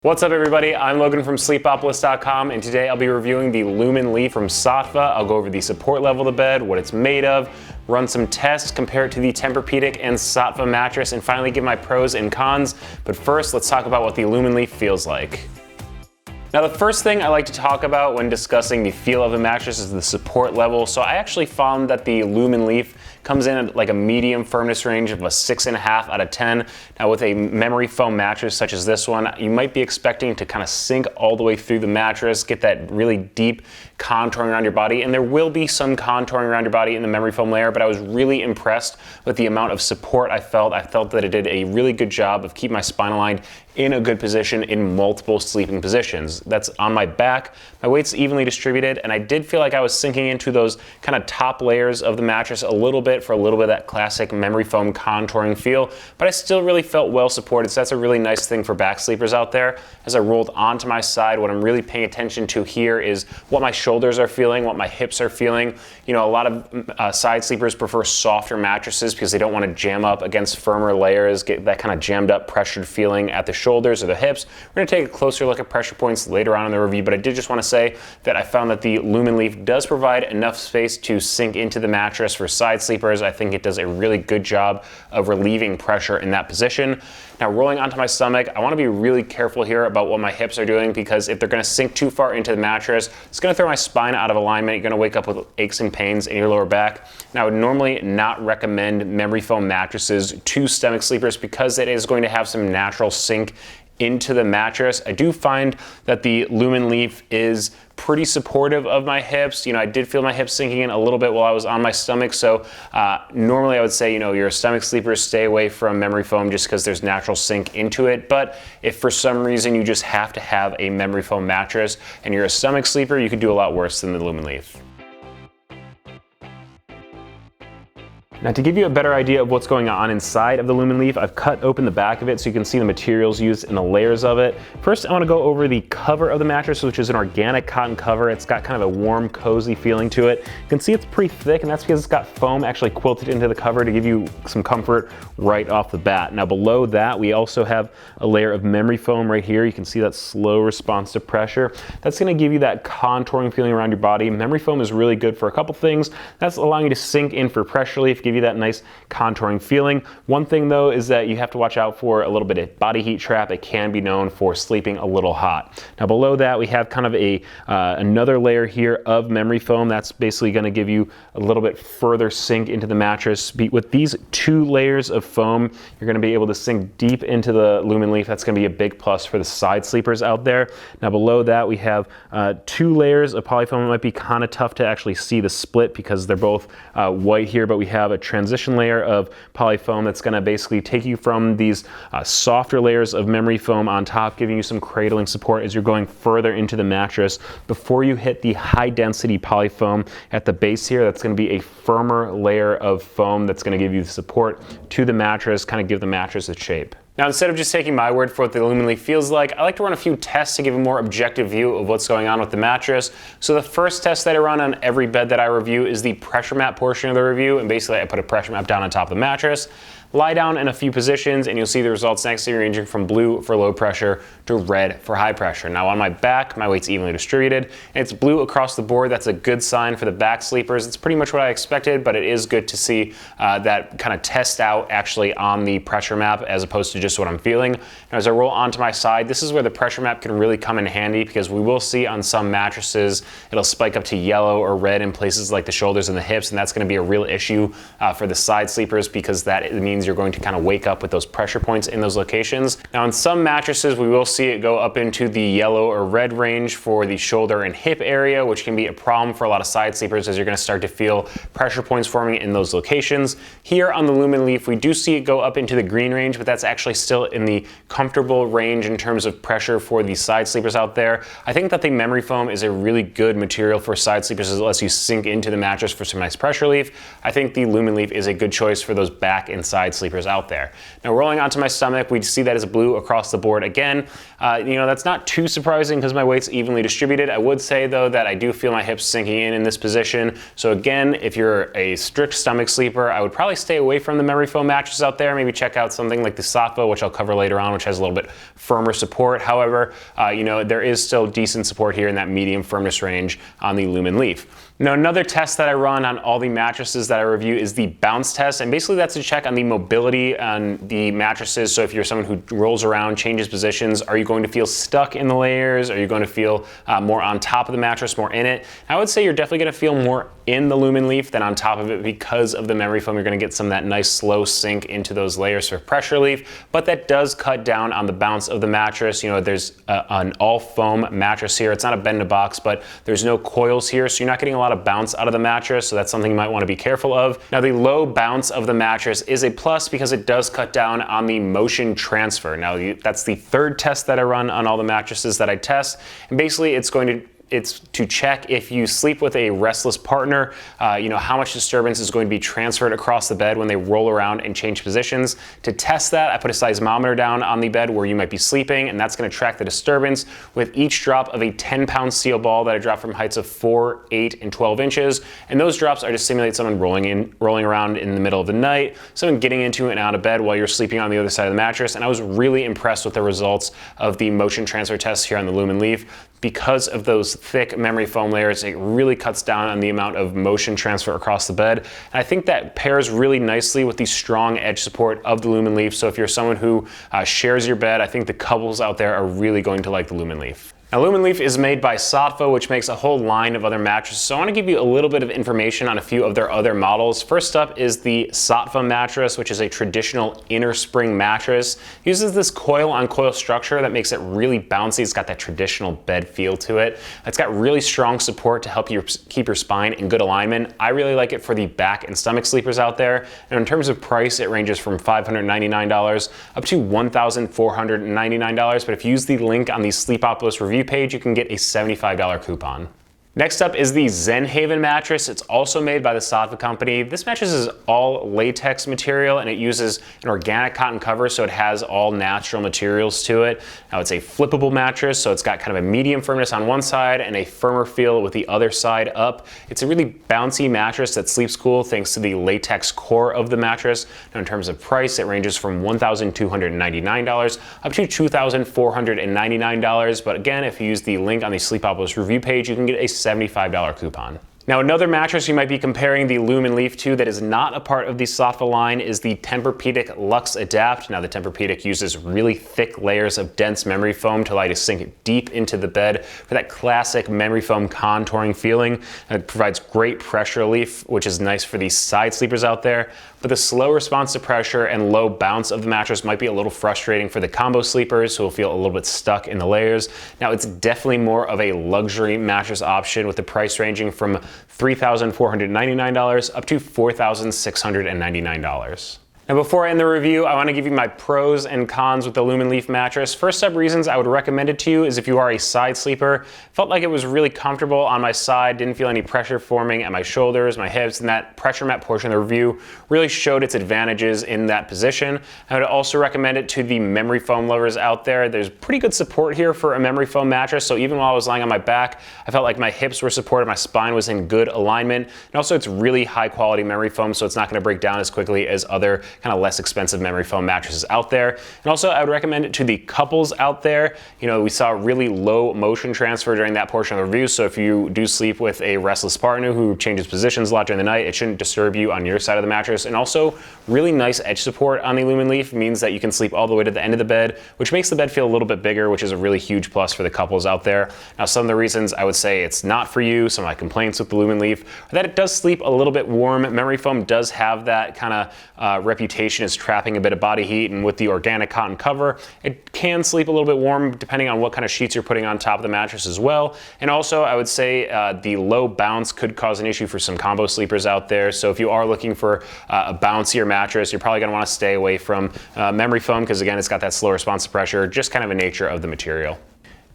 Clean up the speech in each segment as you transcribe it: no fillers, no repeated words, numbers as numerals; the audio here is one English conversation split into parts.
What's up everybody, I'm Logan from Sleepopolis.com and today I'll be reviewing the Loom Leaf from Saatva. I'll go over the support level of the bed, what it's made of, run some tests, compare it to the TempurPedic and Saatva mattress, and finally give my pros and cons. But first, let's talk about what the Loom Leaf feels like. Now the first thing I like to talk about when discussing the feel of a mattress is the support level. So I actually found that the Loom Leaf comes in at like a medium firmness range of a 6.5 out of 10. Now with a memory foam mattress such as this one, you might be expecting to kind of sink all the way through the mattress, get that really deep contouring around your body, and there will be some contouring around your body in the memory foam layer, but I was really impressed with the amount of support I felt. I felt that it did a really good job of keeping my spine aligned in a good position in multiple sleeping positions. That's on my back, my weight's evenly distributed, and I did feel like I was sinking into those kind of top layers of the mattress a little bit for a little bit of that classic memory foam contouring feel, but I still really felt well supported, so that's a really nice thing for back sleepers out there. As I rolled onto my side, what I'm really paying attention to here is what my shoulders are feeling, what my hips are feeling. You know, a lot of side sleepers prefer softer mattresses because they don't want to jam up against firmer layers, get that kind of jammed up, pressured feeling at the shoulders or the hips. We're going to take a closer look at pressure points later on in the review, but I did just want to say that I found that the Loom Leaf does provide enough space to sink into the mattress for side sleepers. I think it does a really good job of relieving pressure in that position. Now rolling onto my stomach, I want to be really careful here about what my hips are doing, because if they're going to sink too far into the mattress, it's going to throw my spine out of alignment. You're going to wake up with aches and pains in your lower back. Now I would normally not recommend memory foam mattresses to stomach sleepers because it is going to have some natural sink into the mattress. I do find that the Loom Leaf is pretty supportive of my hips. You know, I did feel my hips sinking in a little bit while I was on my stomach, so normally I would say, you know, you're a stomach sleeper, stay away from memory foam just because there's natural sink into it. But if for some reason you just have to have a memory foam mattress and you're a stomach sleeper, you could do a lot worse than the Loom Leaf. Now to give you a better idea of what's going on inside of the Loom Leaf, I've cut open the back of it so you can see the materials used and the layers of it. First, I want to go over the cover of the mattress, which is an organic cotton cover. It's got kind of a warm, cozy feeling to it. You can see it's pretty thick, and that's because it's got foam actually quilted into the cover to give you some comfort right off the bat. Now below that, we also have a layer of memory foam right here. You can see that slow response to pressure. That's going to give you that contouring feeling around your body. Memory foam is really good for a couple things. That's allowing you to sink in for pressure relief, give you that nice contouring feeling. One thing though is that you have to watch out for a little bit of body heat trap. It can be known for sleeping a little hot. Now below that we have kind of a another layer here of memory foam. That's basically going to give you a little bit further sink into the mattress. With these two layers of foam, you're going to be able to sink deep into the Loom Leaf. That's going to be a big plus for the side sleepers out there. Now below that we have two layers of polyfoam. It might be kind of tough to actually see the split because they're both white here, but we have a transition layer of polyfoam that's going to basically take you from these softer layers of memory foam on top, giving you some cradling support as you're going further into the mattress before you hit the high density polyfoam at the base here. That's going to be a firmer layer of foam that's going to give you the support to the mattress, kind of give the mattress its shape. Now, instead of just taking my word for what the Loom Leaf feels like, I like to run a few tests to give a more objective view of what's going on with the mattress. So the first test that I run on every bed that I review is the pressure map portion of the review, and basically I put a pressure map down on top of the mattress, lie down in a few positions, and you'll see the results next to you ranging from blue for low pressure to red for high pressure. Now on my back, my weight's evenly distributed, and it's blue across the board. That's a good sign for the back sleepers. It's pretty much what I expected, but it is good to see that kind of test out actually on the pressure map as opposed to just what I'm feeling. Now as I roll onto my side, this is where the pressure map can really come in handy, because we will see on some mattresses it'll spike up to yellow or red in places like the shoulders and the hips, and that's going to be a real issue for the side sleepers, because that means you're going to kind of wake up with those pressure points in those locations. Now in some mattresses we will see it go up into the yellow or red range for the shoulder and hip area, which can be a problem for a lot of side sleepers as you're going to start to feel pressure points forming in those locations. Here on the Loom Leaf we do see it go up into the green range, but that's actually still in the comfortable range in terms of pressure for the side sleepers out there. I think that the memory foam is a really good material for side sleepers as it lets you sink into the mattress for some nice pressure relief. I think the Loom Leaf is a good choice for those back and side side sleepers out there. Now rolling onto my stomach, we see that as blue across the board again. That's not too surprising because my weight's evenly distributed. I would say though that I do feel my hips sinking in this position. So again, if you're a strict stomach sleeper, I would probably stay away from the memory foam mattresses out there. Maybe check out something like the Saatva, which I'll cover later on, which has a little bit firmer support. However, there is still decent support here in that medium firmness range on the Loom Leaf. Now, another test that I run on all the mattresses that I review is the bounce test, and basically that's a check on the mobility on the mattresses. So if you're someone who rolls around, changes positions, are you going to feel stuck in the layers? Are you going to feel more on top of the mattress, more in it? I would say you're definitely going to feel more in the Loom Leaf than on top of it because of the memory foam. You're going to get some of that nice slow sink into those layers for pressure relief, but that does cut down on the bounce of the mattress. There's an all foam mattress here. It's not a bend to box, but there's no coils here, so you're not getting a lot of bounce out of the mattress, so that's something you might want to be careful of. Now, the low bounce of the mattress is a plus because it does cut down on the motion transfer. Now, that's the third test that I run on all the mattresses that I test, and basically it's to check if you sleep with a restless partner, how much disturbance is going to be transferred across the bed when they roll around and change positions. To test that, I put a seismometer down on the bed where you might be sleeping, and that's going to track the disturbance with each drop of a 10-pound steel ball that I drop from heights of 4, 8, and 12 inches. And those drops are to simulate someone rolling around in the middle of the night, someone getting into and out of bed while you're sleeping on the other side of the mattress. And I was really impressed with the results of the motion transfer tests here on the Loom Leaf. Because of those thick memory foam layers, it really cuts down on the amount of motion transfer across the bed. And I think that pairs really nicely with the strong edge support of the Loom Leaf. So if you're someone who shares your bed, I think the couples out there are really going to like the Loom Leaf. Now, Loom Leaf is made by Saatva, which makes a whole line of other mattresses. So I want to give you a little bit of information on a few of their other models. First up is the Saatva mattress, which is a traditional inner spring mattress. It uses this coil-on-coil structure that makes it really bouncy. It's got that traditional bed feel to it. It's got really strong support to help you keep your spine in good alignment. I really like it for the back and stomach sleepers out there. And in terms of price, it ranges from $599 up to $1,499. But if you use the link on the Sleepopolis review page, you can get a $75 coupon. Next up is the Zen Haven mattress. It's also made by the Saatva company. This mattress is all latex material and it uses an organic cotton cover, so it has all natural materials to it. Now, it's a flippable mattress, so it's got kind of a medium firmness on one side and a firmer feel with the other side up. It's a really bouncy mattress that sleeps cool thanks to the latex core of the mattress. Now, in terms of price, it ranges from $1,299 up to $2,499. But again, if you use the link on the Sleepopolis review page, you can get a $75 coupon. Now, another mattress you might be comparing the Loom Leaf to that is not a part of the Saatva line is the TempurPedic Luxe Adapt. Now, the TempurPedic uses really thick layers of dense memory foam to allow you to sink deep into the bed for that classic memory foam contouring feeling. And it provides great pressure relief, which is nice for these side sleepers out there. But the slow response to pressure and low bounce of the mattress might be a little frustrating for the combo sleepers who will feel a little bit stuck in the layers. Now, it's definitely more of a luxury mattress option with the price ranging from $3,499 up to $4,699. Now, before I end the review, I want to give you my pros and cons with the Loom Leaf mattress. First up, reasons I would recommend it to you is if you are a side sleeper. Felt like it was really comfortable on my side, didn't feel any pressure forming at my shoulders, my hips, and that pressure mat portion of the review really showed its advantages in that position. I would also recommend it to the memory foam lovers out there. There's pretty good support here for a memory foam mattress, so even while I was lying on my back, I felt like my hips were supported, my spine was in good alignment, and also it's really high quality memory foam, so it's not going to break down as quickly as other kind of less expensive memory foam mattresses out there. And also, I would recommend it to the couples out there. We saw really low motion transfer during that portion of the review, so if you do sleep with a restless partner who changes positions a lot during the night, it shouldn't disturb you on your side of the mattress. And also, really nice edge support on the Loom Leaf means that you can sleep all the way to the end of the bed, which makes the bed feel a little bit bigger, which is a really huge plus for the couples out there. Now, some of the reasons I would say it's not for you, some of my complaints with the Loom Leaf, are that it does sleep a little bit warm. Memory foam does have that kind of reputation as trapping a bit of body heat, and with the organic cotton cover, it can sleep a little bit warm depending on what kind of sheets you're putting on top of the mattress as well. And also, I would say the low bounce could cause an issue for some combo sleepers out there. So if you are looking for a bouncier mattress, you're probably going to want to stay away from memory foam because, again, it's got that slow response to pressure, just kind of a nature of the material.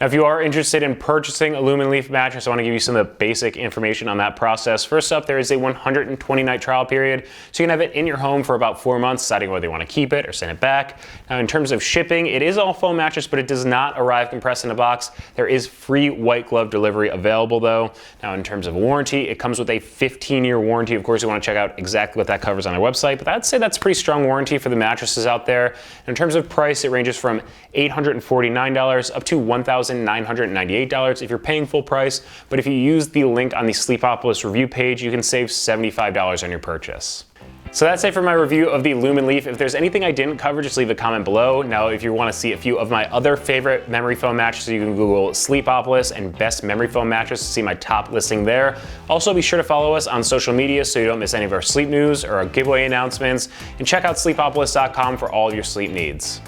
Now, if you are interested in purchasing a Loom Leaf mattress, I want to give you some of the basic information on that process. First up, there is a 120-night trial period, so you can have it in your home for about 4 months, deciding whether you want to keep it or send it back. Now, in terms of shipping, it is all foam mattress, but it does not arrive compressed in a box. There is free white glove delivery available, though. Now, in terms of warranty, it comes with a 15-year warranty. Of course, you want to check out exactly what that covers on their website, but I'd say that's a pretty strong warranty for the mattresses out there. And in terms of price, it ranges from $849 up to $1,998 if you're paying full price, but if you use the link on the Sleepopolis review page, you can save $75 on your purchase. So that's it for my review of the Loom Leaf. If there's anything I didn't cover, just leave a comment below. Now, if you want to see a few of my other favorite memory foam mattresses, you can Google Sleepopolis and best memory foam mattress to see my top listing there. Also, be sure to follow us on social media so you don't miss any of our sleep news or our giveaway announcements, and check out sleepopolis.com for all of your sleep needs.